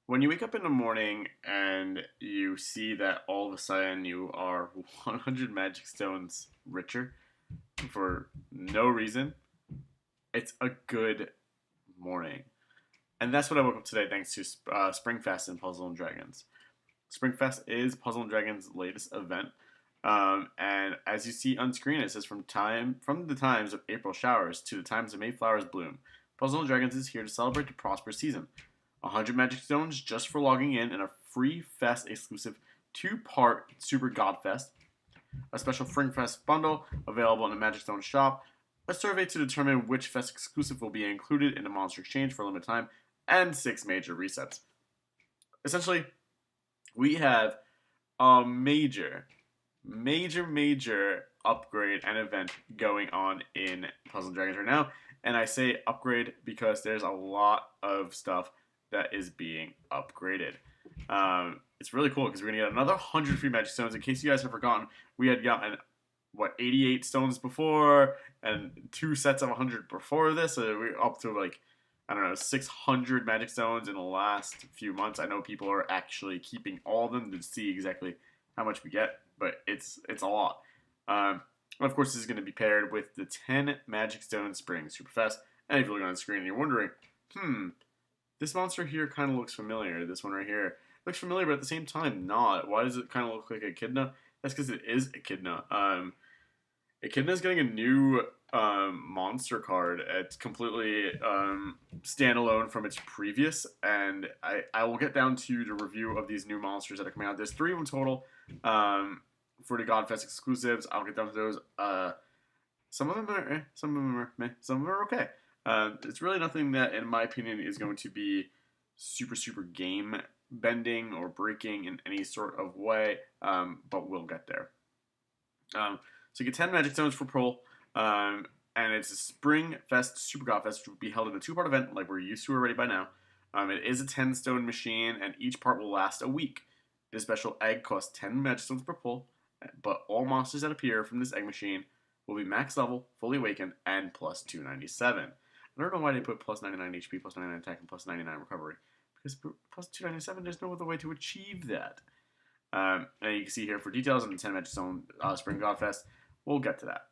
When you wake up in the morning and you see that all of a sudden you are 100 magic stones richer for no reason, it's a good morning. And that's what I woke up today thanks to Springfest and Puzzle and Dragons. Springfest is Puzzle and Dragons' latest event. And as you see on screen, it says from the times of April showers to the times of May flowers bloom. Puzzle and Dragons is here to celebrate the prosperous season. 100 magic stones just for logging in, and a free fest exclusive two-part Super God Fest, a special Springfest bundle available in the Magic Stone shop, a survey to determine which fest exclusive will be included in the Monster Exchange for a limited time, and 6 major resets. Essentially, we have a major upgrade and event going on in Puzzle Dragons right now. And I say upgrade because there's a lot of stuff that is being upgraded. It's really cool because we're gonna get another 100 free magic stones. In case you guys have forgotten, we had gotten 88 stones before and 2 sets of 100 before this, so we're up to like I don't know 600 magic stones in the last few months. I know people are actually keeping all of them to see exactly how much we get, but it's a lot. Of course, this is going to be paired with the 10 Magic Stone Spring Superfest. And if you look on the screen and you're wondering, this monster here kind of looks familiar. This one right here looks familiar, but at the same time, not. Why does it kind of look like Echidna? That's because it is Echidna. Echidna is getting a new monster card. It's completely standalone from its previous, and I will get down to the review of these new monsters that are coming out. There's 3 of them total for the Godfest exclusives. I'll get down to those. Some of them are some of them are meh, some of them are okay. It's really nothing that, in my opinion, is going to be super game bending or breaking in any sort of way, but we'll get there. So you get 10 Magic Stones for Pearl, and it's a Spring Fest Super God Fest, which will be held in a 2-part event like we're used to already by now. It is a 10 stone machine, and each part will last a week. This special egg costs 10 Magic Stones per pull, but all monsters that appear from this egg machine will be max level, fully awakened, and plus 297. I don't know why they put plus 99 HP, plus 99 attack, and plus 99 recovery. Because plus 297, there's no other way to achieve that. And you can see here for details on the 10 Magic Stone Spring God Fest. We'll get to that.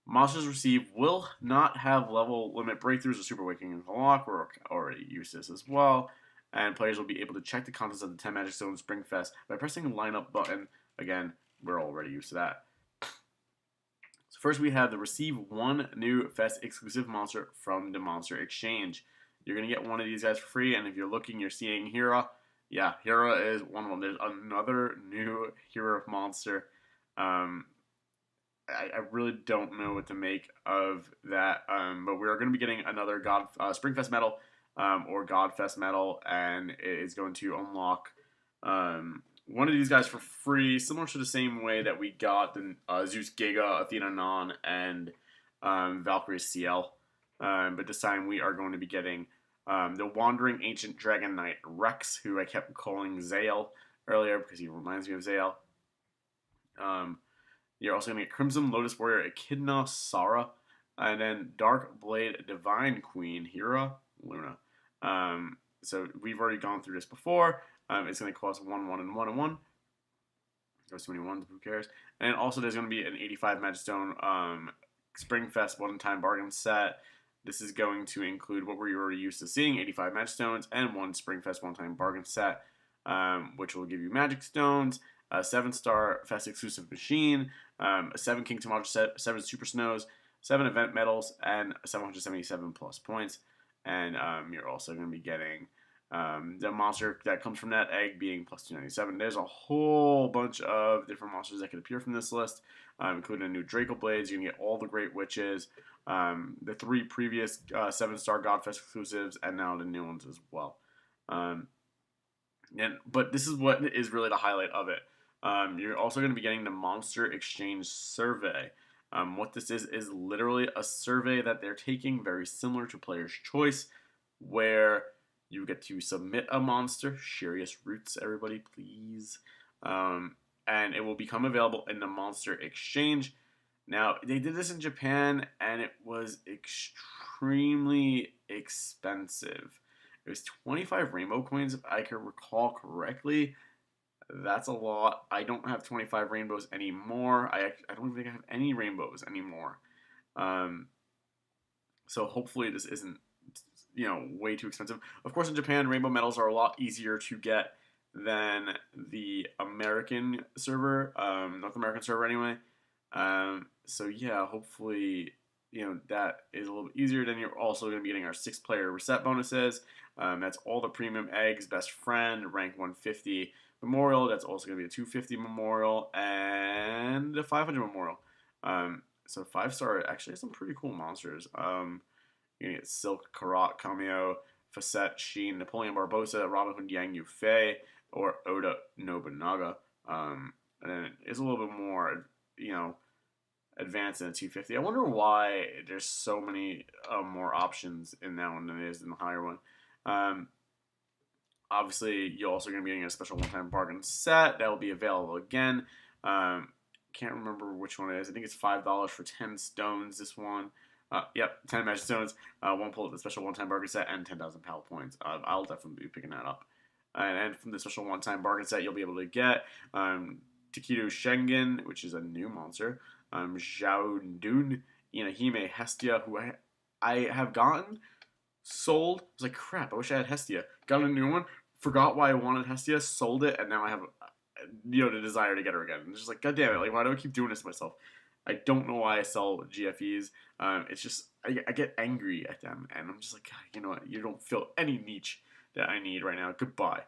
Monsters received will not have level limit breakthroughs or super awakening in the lock. We're already used to this as well. And players will be able to check the contents of the 10 Magic Stone Spring Fest by pressing the lineup button. Again, we're already used to that. So first we have the receive 1 new Fest exclusive monster from the Monster Exchange. You're going to get one of these guys for free, and if you're looking, you're seeing Hera. Yeah, Hera is one of them. There's another new Hero monster. I really don't know what to make of that, but we're going to be getting another Springfest medal or Godfest medal, and it is going to unlock one of these guys for free, similar to the same way that we got the Zeus Giga, Athena Non, and Valkyrie CL. But this time we are going to be getting the Wandering Ancient Dragon Knight Rex, who I kept calling Zale earlier because he reminds me of Zale. You're also going to get Crimson Lotus Warrior Echidna Sara, and then Dark Blade Divine Queen Hera Luna. So we've already gone through this before. It's going to cost 1, 1, and 1, and 1. There's so many ones, who cares? And also there's going to be an 85 Magic Stone Springfest one-time bargain set. This is going to include what we're already used to seeing, 85 Magic Stones, and 1 Springfest one-time bargain set, which will give you Magic Stones, a 7-star Fest exclusive machine, a 7 Kingdom Module set, 7 Super Snows, 7 event medals, and 777 plus points. And you're also going to be getting the monster that comes from that egg being plus 297. There's a whole bunch of different monsters that could appear from this list, including a new Draco Blades. You're going to get all the Great Witches, the 3 previous 7-star Godfest exclusives, and now the new ones as well. But this is what is really the highlight of it. You're also going to be getting the Monster Exchange Survey. What this is literally a survey that they're taking, very similar to Player's Choice, where you get to submit a monster. Shirius Roots, everybody, please. And it will become available in the Monster Exchange. Now, they did this in Japan, and it was extremely expensive. It was 25 rainbow coins, if I can recall correctly. That's a lot. I don't have 25 rainbows anymore. I don't think I have any rainbows anymore. Um, so hopefully this isn't way too expensive. Of course, in Japan, rainbow medals are a lot easier to get than the American server, North American server anyway. So yeah, hopefully that is a little bit easier. Then you're also going to be getting our 6-player reset bonuses. That's all the premium eggs, best friend, rank 150 memorial. That's also going to be a 250 memorial and a 500 memorial. So 5-star actually has some pretty cool monsters. You're going to get Silk, Karat, Kameo, Facette, Sheen, Napoleon Barbosa, Robin Hood, Yang Yufei, or Oda Nobunaga. And then it's a little bit more, advanced than a 250. I wonder why there's so many more options in that one than there is in the higher one. Obviously, you're also going to be getting a special one-time bargain set that will be available again. Can't remember which one it is. I think it's $5 for 10 stones. This one. Yep, 10 magic stones, one pull of the special one-time bargain set, and 10,000 PAL points. I'll definitely be picking that up. And from the special one-time bargain set, you'll be able to get Takedo Schengen, which is a new monster, Zhao Dun, Inahime Hestia, who I have gotten, sold. I was like, crap, I wish I had Hestia. Got a new one, forgot why I wanted Hestia, sold it, and now I have the desire to get her again. It's just like, god damn it, like, why do I keep doing this to myself? I don't know why I sell GFEs. It's just, I get angry at them, and I'm just like, God, you know what? You don't fill any niche that I need right now. Goodbye.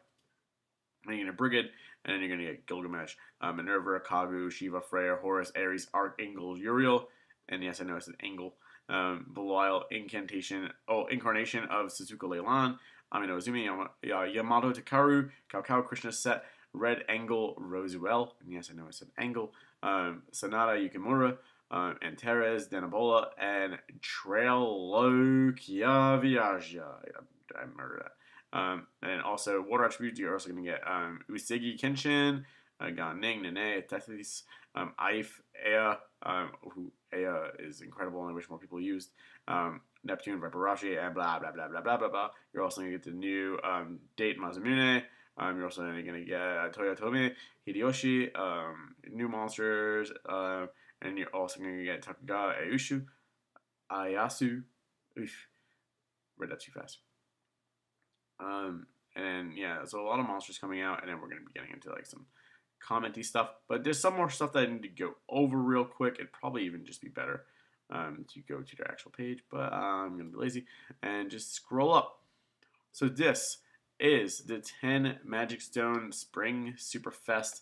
And you're going to Brigade, and then you're going to get Gilgamesh, Minerva, Kagu, Shiva, Freya, Horus, Ares, Archangel, Uriel, and yes, I know it's an angle. Belial, Incantation, Incarnation of Suzuka Leilan, Amino Azumi, Yamato Takaru, Kaukau Krishna Set, Red Angle, Rosuel, and yes, I know I said angle, Sonata Yukimura, Antares, Danabola, and Trailokia Viaja. I murdered that. And also, water attributes, you're also going to get Usagi Kenshin, Ganing, Nene, Tethys, Aif, Ea, who Ea is incredible and I wish more people used, Neptune, Viperashi, and blah, blah, blah, blah, blah, blah, blah. You're also going to get the new Date Mazumune. You're also going to get Toyotomi, Hideyoshi, new monsters, and you're also going to get Takuga, Eushu, Ayasu. Oof, read that too fast. And yeah, so a lot of monsters coming out, and then we're going to be getting into like some commenty stuff. But there's some more stuff that I need to go over real quick. It'd probably even just be better to go to their actual page, but I'm going to be lazy and just scroll up. So this is the 10 Magic Stone Spring Superfest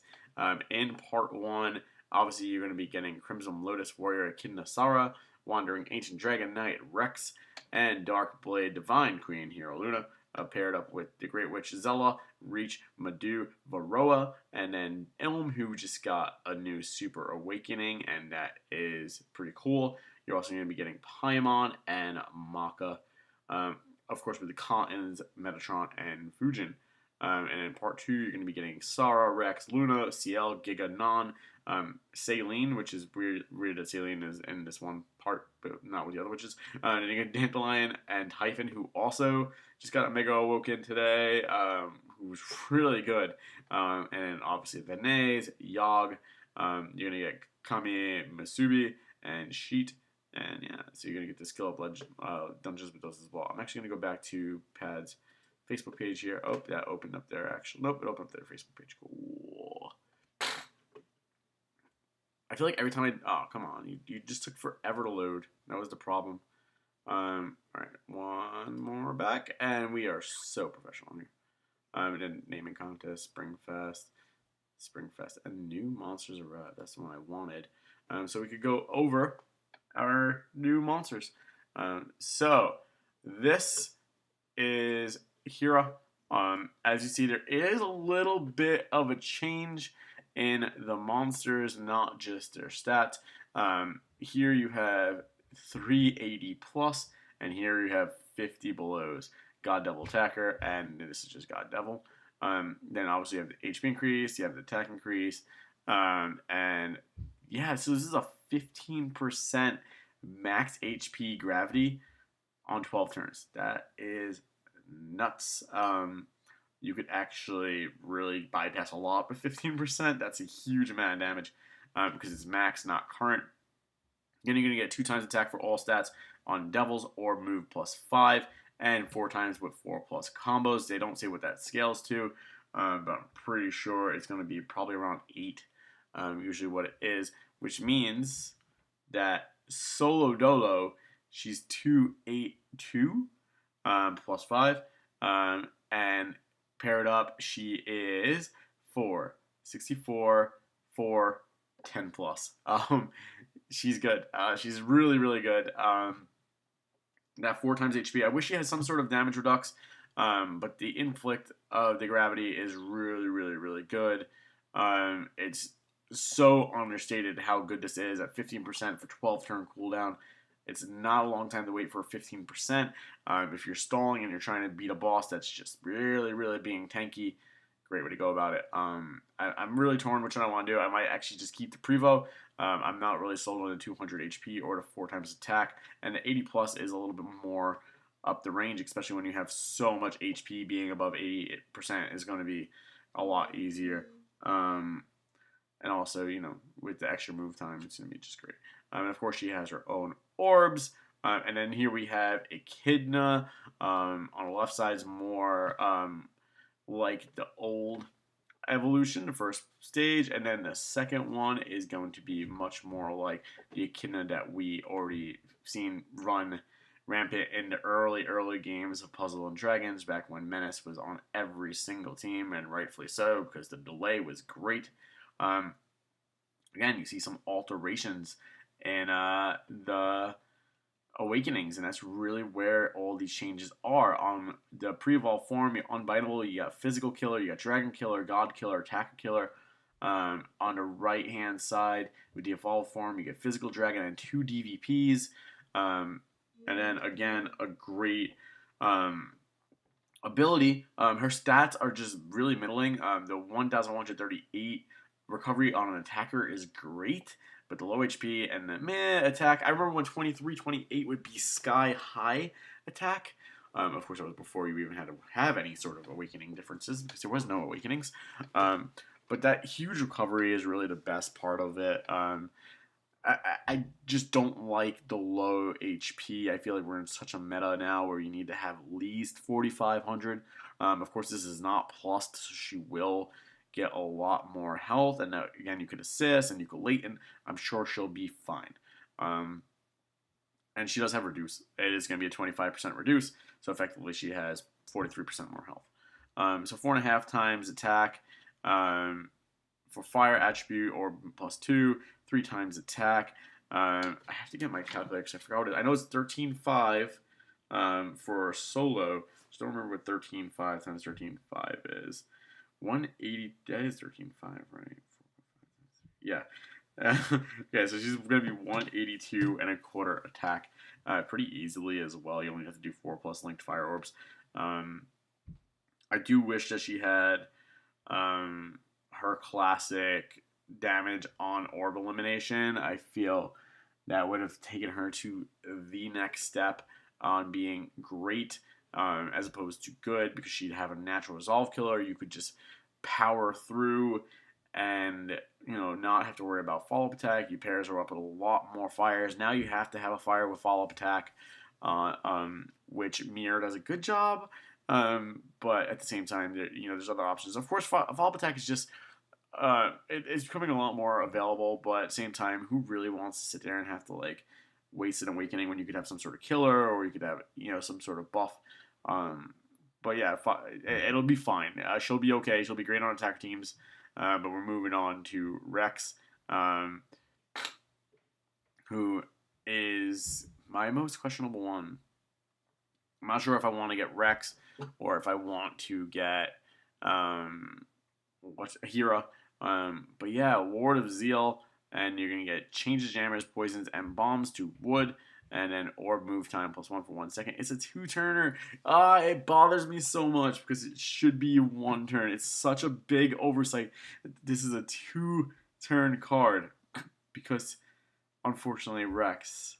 in part 1. Obviously, you're going to be getting Crimson Lotus Warrior Echidna Sara, Wandering Ancient Dragon Knight Rex, and Dark Blade Divine Queen Hero Luna. Paired up with the Great Witch Zella, Reach, Madu, Varroa, and then Ilm, who just got a new Super Awakening, and that is pretty cool. You're also going to be getting Paimon and Maka, of course, with the Cottons, Metatron, and Fujin. And in part 2, you're going to be getting Sara, Rex, Luna, CL, Giga, Non, Saline, which is weird that Saline is in this one part, but not with the other witches. And then you get Dandelion and Typhon, who also just got a Mega Awoken today, who's really good. And then obviously Venez, Yogg, you're going to get Kami, Masubi, and Sheet. And yeah, so you're going to get the skill up dungeons with those as well. I'm actually going to go back to Pad's Facebook page here. Oh, that opened up their actual. Nope, it opened up their Facebook page. Cool. I feel like every time oh, come on. You just took forever to load. That was the problem. Alright, one more back. And we are so professional here. And then naming contest, Springfest, and new monsters arrived. That's the one I wanted. So we could go over our new monsters. So this is Hira. As you see, there is a little bit of a change in the monsters, not just their stats. Here you have 380 plus, and here you have 50 belows. God Devil Attacker, and this is just God Devil. Then obviously you have the HP increase, you have the attack increase, and yeah, so this is a 15% max HP gravity on 12 turns. That is nuts. You could actually really bypass a lot with 15%. That's a huge amount of damage because it's max, not current. Then you're going to get 2 times attack for all stats on Devils or move +5, and 4 times with 4+ combos. They don't say what that scales to, but I'm pretty sure it's going to be probably around 8, usually what it is, which means that Solo Dolo, she's 282 +5, and paired up, she is 464, 4, 10 plus. She's good. She's really, really good. That 4 times HP. I wish she had some sort of damage redux, but the inflict of the gravity is really, really, really good. It's so understated how good this is at 15% for 12 turn cooldown. It's not a long time to wait for 15%. If you're stalling and you're trying to beat a boss that's just really, really being tanky, great way to go about it. I'm really torn which one I want to do. I might actually just keep the Prevo. I'm not really sold on the 200 HP or the 4 times attack, and the 80 plus is a little bit more up the range, especially when you have so much HP. Being above 80% is going to be a lot easier. And also, with the extra move time, it's going to be just great. And of course, she has her own orbs. And then here we have Echidna. On the left side is more like the old evolution, the first stage, and then the second one is going to be much more like the Echidna that we already seen run rampant in the early games of Puzzle and Dragons, back when Menace was on every single team, and rightfully so, because the delay was great. Again, you see some alterations in the Awakenings, and that's really where all these changes are. On the pre-evolved form, you're unbiteable, you got Physical Killer, you got Dragon Killer, God Killer, Attacker Killer. On the right hand side, with the evolved form, you get Physical Dragon and 2 DVPs. And then again, a great ability. Her stats are just really middling. The 1,138 recovery on an attacker is great, but the low HP and the meh attack. I remember when 23, 28 would be sky high attack. Of course, that was before you even had to have any sort of awakening differences, because there was no awakenings. But that huge recovery is really the best part of it. I just don't like the low HP. I feel like we're in such a meta now where you need to have at least 4,500. Of course, this is not plussed, so she will get a lot more health. And again, you could assist and you could late, and I'm sure she'll be fine. And she does have reduce. It is going to be a 25% reduce, so effectively she has 43% more health. So 4.5 times attack for fire attribute or +2, 3 times attack. I have to get my calculator because I forgot what it is. I know it's 13.5 for solo. Just don't remember what 13.5 times 13.5 is. 180. That is 13.5, right? Yeah. Okay, so she's going to be 182 and a quarter attack pretty easily as well. You only have to do 4+ linked fire orbs. I do wish that she had her classic damage on orb elimination. I feel that would have taken her to the next step on being great as opposed to good, because she'd have a natural resolve killer. You could just power through and not have to worry about follow-up attack. You pairs her up with a lot more fires. Now you have to have a fire with follow-up attack, which Mirror does a good job. But at the same time, there's other options. Of course, follow-up attack is just it's becoming a lot more available. But at the same time, who really wants to sit there and have to waste an awakening when you could have some sort of killer, or you could have some sort of buff? But yeah, it'll be fine. She'll be okay. She'll be great on attack teams. But we're moving on to Rex, who is my most questionable one. I'm not sure if I want to get Rex or if I want to get Hera. But yeah, Ward of Zeal, and you're gonna get changes, jammers, poisons, and bombs to wood. And then orb move time +1 for 1 second. It's a 2-turner. It bothers me so much because it should be 1 turn. It's such a big oversight. This is a 2-turn card because, unfortunately, Rex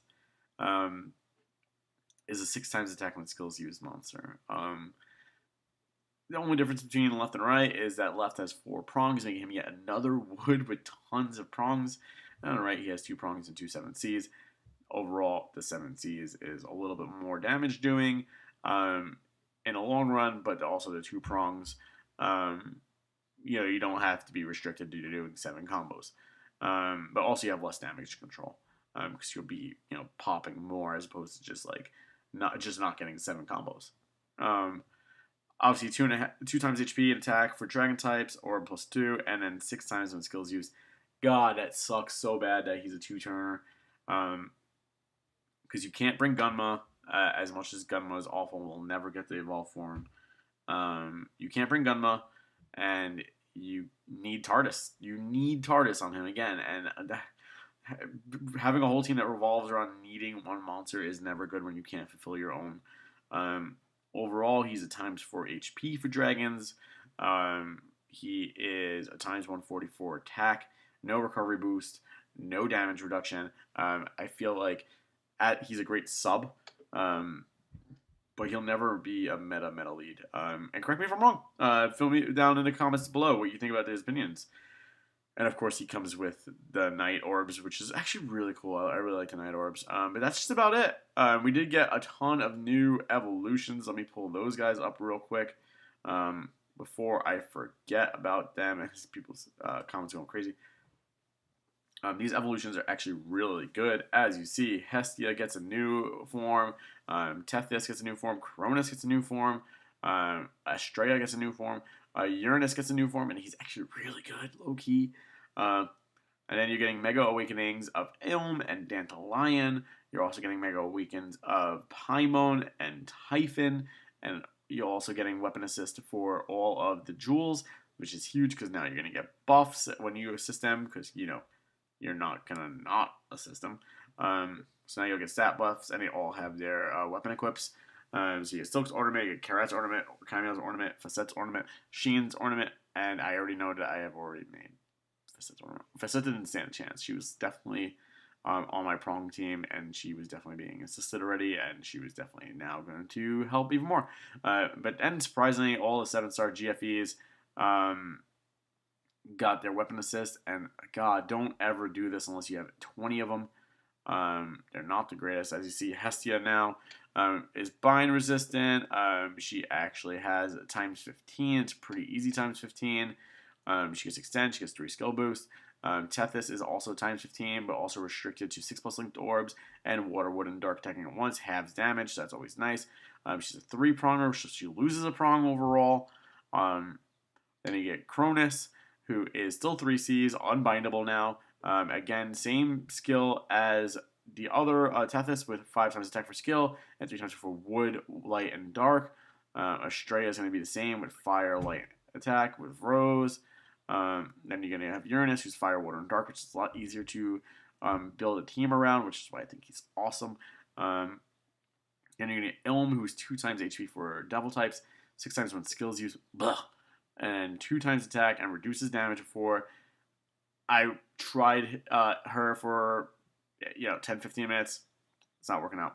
is a 6 times attack when skills used monster. The only difference between left and right is that left has 4 prongs, making him yet another wood with tons of prongs. And on the right, he has 2 prongs and 2 7Cs. Overall, the 7Cs is a little bit more damage doing in a long run, but also the 2 prongs, um, you don't have to be restricted to doing 7 combos. But also, you have less damage control because you'll be, popping more as opposed to just like not getting 7 combos. Um, Obviously, 2 times HP and attack for dragon types, or +2, and then 6 times when skills used. God, that sucks so bad that he's a 2-turner. Because you can't bring Gunma, as much as Gunma is awful, we'll never get the evolved form. You can't bring Gunma, and you need TARDIS. You need TARDIS on him again, and having a whole team that revolves around needing one monster is never good when you can't fulfill your own. Overall, he's a ×4 HP for dragons. He is a ×144 attack, no recovery boost, no damage reduction. I feel like he's a great sub, but he'll never be a meta lead. And correct me if I'm wrong. Fill me down in the comments below what you think about his opinions. And of course, he comes with the Night Orbs, which is actually really cool. I really like the Night Orbs. But that's just about it. We did get a ton of new evolutions. Let me pull those guys up real quick before I forget about them. And people's comments going crazy. These evolutions are actually really good. As you see, Hestia gets a new form. Tethys gets a new form. Cronus gets a new form. Astrea gets a new form. Uranus gets a new form, and he's actually really good, low-key. And then you're getting Mega Awakenings of Ilm and Dandelion. You're also getting Mega Awakens of Paimon and Typhon. And you're also getting Weapon Assist for all of the jewels, which is huge because now you're going to get buffs when you assist them because, you're not going to not assist them. So now you'll get stat buffs, and they all have their weapon equips. So you get Silk's Ornament, you get Karat's Ornament, Chaimel's Ornament, Facette's Ornament, Sheen's Ornament, and I already know that I have already made Facette's Ornament. Facette didn't stand a chance. She was definitely on my prong team, and she was definitely being assisted already, and she was definitely now going to help even more. But then, surprisingly, all the 7-star GFEs got their weapon assist, and God, don't ever do this unless you have 20 of them. They're not the greatest. As you see, Hestia now is bind resistant. She actually has a ×15. It's pretty easy ×15. She gets extend. She gets 3 skill boost. Tethys is also ×15, but also restricted to 6+ linked orbs and water, wood, and dark attacking at once. Halves damage. So that's always nice. She's a 3-pronger, so she loses a prong overall. Then you get Cronus, who is still 3Cs, unbindable now. Again, same skill as the other Tethys with 5 times attack for skill and 3 times for wood, light, and dark. Astrea is going to be the same with fire, light, attack with Rose. Then you're going to have Uranus, who's fire, water, and dark, which is a lot easier to build a team around, which is why I think he's awesome. Then you're going to get Ilm, who's 2 times HP for devil types, 6 times when skills use, and 2 times attack and reduces damage for. I tried her for 10-15 minutes. It's not working out.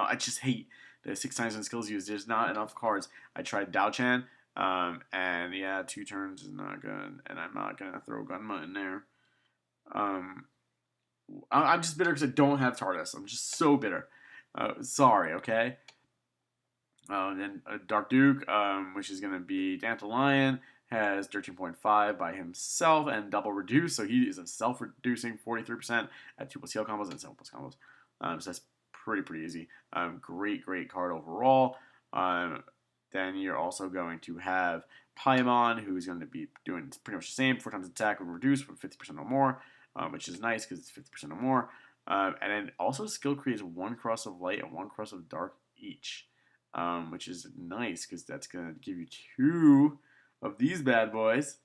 I just hate the 6 times when skills used. There's not enough cards. I tried Dao-Chan, and 2 turns is not good, and I'm not gonna throw Gunma in there. I'm just bitter because I don't have TARDIS. I'm just so bitter. Sorry, okay. Then Dark Duke, which is going to be Dandelion, has 13.5 by himself and double reduce, so he is a self-reducing 43% at 2+ heal combos and 7+ combos. So that's pretty easy. Great card overall. Then you're also going to have Paimon, who's going to be doing pretty much the same, 4 times attack with reduce for 50% or more, which is nice because it's 50% or more. And then also skill creates 1 cross of light and 1 cross of dark each. Which is nice because that's going to give you 2 of these bad boys,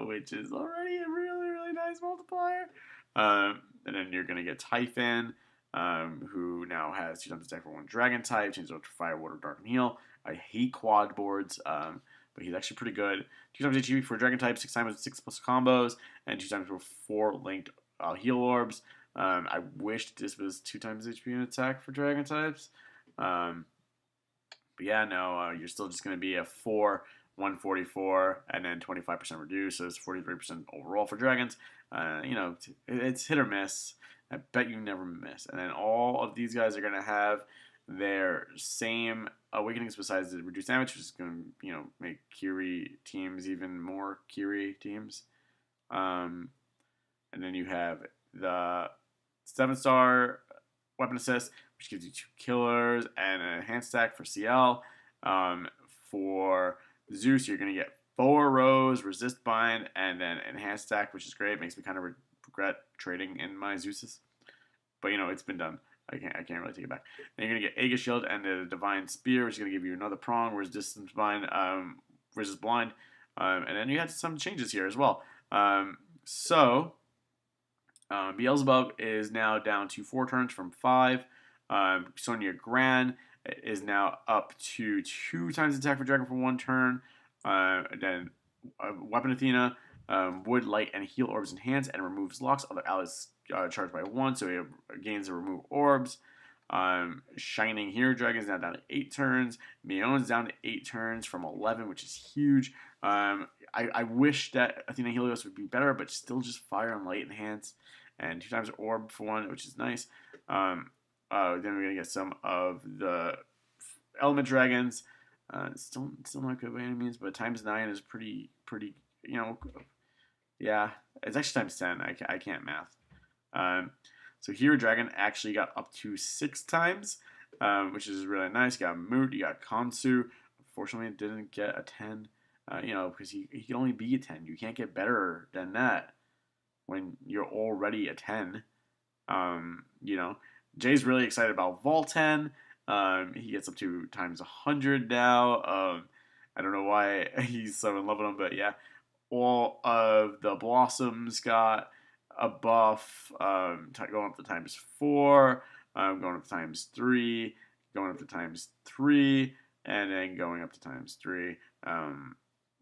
which is already a really nice multiplier. And then you're going to get Typhon, who now has 2 times attack for 1 dragon type, changes over to fire, water, dark, and heal. I hate quad boards, but he's actually pretty good. 2 times HP for dragon type, 6 times 6+ combos, and 2 times for 4 linked heal orbs. I wish this was 2 times HP and attack for dragon types. But yeah, no, you're still just going to be a 4, 144, and then 25% reduced, so it's 43% overall for dragons. It's hit or miss. I bet you never miss. And then all of these guys are going to have their same awakenings besides the reduced damage, which is going to, make Kiri teams even more Kiri teams. And then you have the 7-star weapon assist, which gives you 2 killers and a hand stack for CL. For Zeus, you're going to get 4 rows, resist bind, and then enhanced stack, which is great. Makes me kind of regret trading in my Zeuses, but it's been done. I can't really take it back. Then you're gonna get Aegis Shield and the Divine Spear, which is gonna give you another prong, resistance bind, resist blind, and then you had some changes here as well. Beelzebub is now down to 4 turns from 5. Sonya Gran is now up to 2 times attack for Dragon for 1 turn. Then Weapon Athena, Wood, Light, and Heal Orbs enhance and removes locks. Other allies charged by 1, so he gains to remove orbs. Shining Hero Dragon is now down to 8 turns. Mion's down to 8 turns from 11, which is huge. I wish that Athena Helios would be better, but still just Fire and Light enhance. And 2 times Orb for 1, which is nice. Then we're going to get some of the Element Dragons. Still not good by any means, but times 9 is pretty, yeah. It's actually times 10. I can't math. So Hero Dragon actually got up to 6 times, which is really nice. You got Moot, you got Konsu. Unfortunately, it didn't get a 10, because he can only be a 10. You can't get better than that when you're already a 10. Jay's really excited about Volten. He gets up to times 100 now. I don't know why he's so in love with him, but yeah. All of the Blossoms got a buff, going up to times 4, going up to times 3, going up to times 3, and then going up to times 3.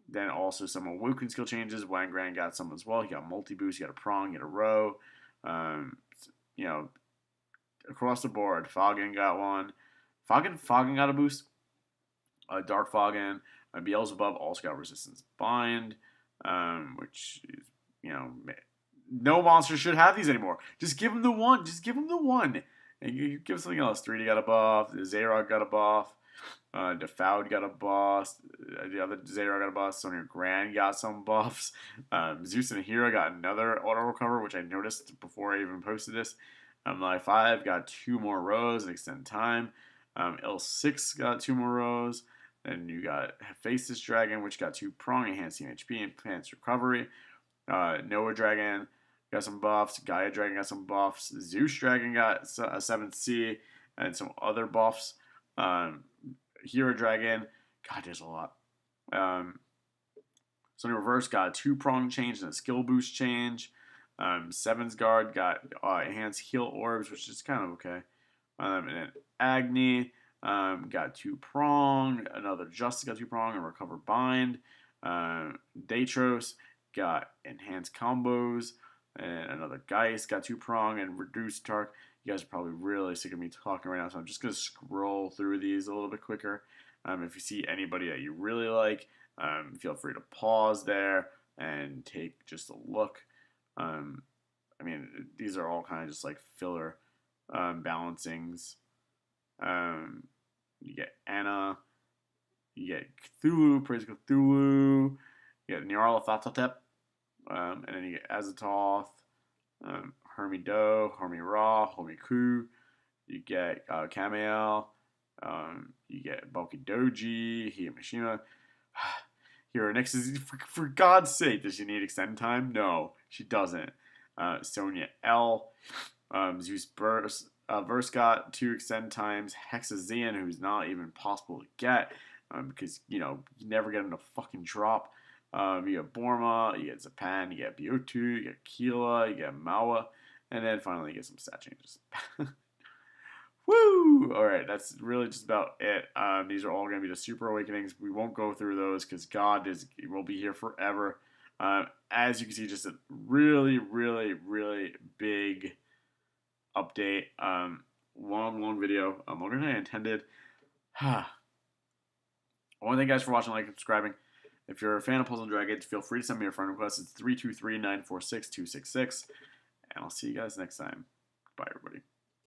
Then also some awoken skill changes. Wangran got some as well. He got multi-boost, he got a prong, he got a row. Across the board, Foggin got one. Foggin got a boost. Dark Foggin. Beelzebub also got resistance bind, which is, no monster should have these anymore. Just give him the one. And you give him something else. 3D got a buff. Zayrog got a buff. Defoud got a buff. The other Zayrog got a buff. Sonya Gran got some buffs. Zeus and Hera got another auto recover, which I noticed before I even posted this. Lie 5 got 2 more rows and extend time. L6 got 2 more rows. Then you got Hephaestus Dragon, which got 2 prong, enhancing HP, and enhanced recovery. Noah Dragon got some buffs. Gaia Dragon got some buffs. Zeus Dragon got a 7C and some other buffs. Hero Dragon, God, there's a lot. So in reverse, got a 2 prong change and a skill boost change. Seven's Guard got enhanced heal orbs, which is kind of okay. And then Agni got 2 prong. Another Justice got 2 prong and recover bind. Datros got enhanced combos. And another Geist got 2 prong and reduced Tark. You guys are probably really sick of me talking right now, so I'm just going to scroll through these a little bit quicker. If you see anybody that you really like, feel free to pause there and take just a look. These are all kind of just like filler balancings. You get Anna, you get Cthulhu, Praise Cthulhu, you get Nyarlathotep, and then you get Azathoth, Hermie Do, Hermie Ra, Hermie Ku, you get Kamael, you get Bulky Doji, Hiyamashima. Hero Nexus, for God's sake, does she need extend time? No, she doesn't. Sonya L, Zeus Verse got 2 extend times. Hexazean, who's not even possible to get, because you never get him to fucking drop. You get Borma, you get Zapan, you get Biotu, you get Keela, you get Mawa, and then finally you get some stat changes. Woo! Alright, that's really just about it. These are all going to be the Super Awakenings. We won't go through those because it will be here forever. As you can see, just a really, really, really big update. Long video. Longer than I intended. I want to thank you guys for watching, like, and subscribing. If you're a fan of Puzzle Dragons, feel free to send me a friend request. It's 323-946-266. And I'll see you guys next time. Bye, everybody.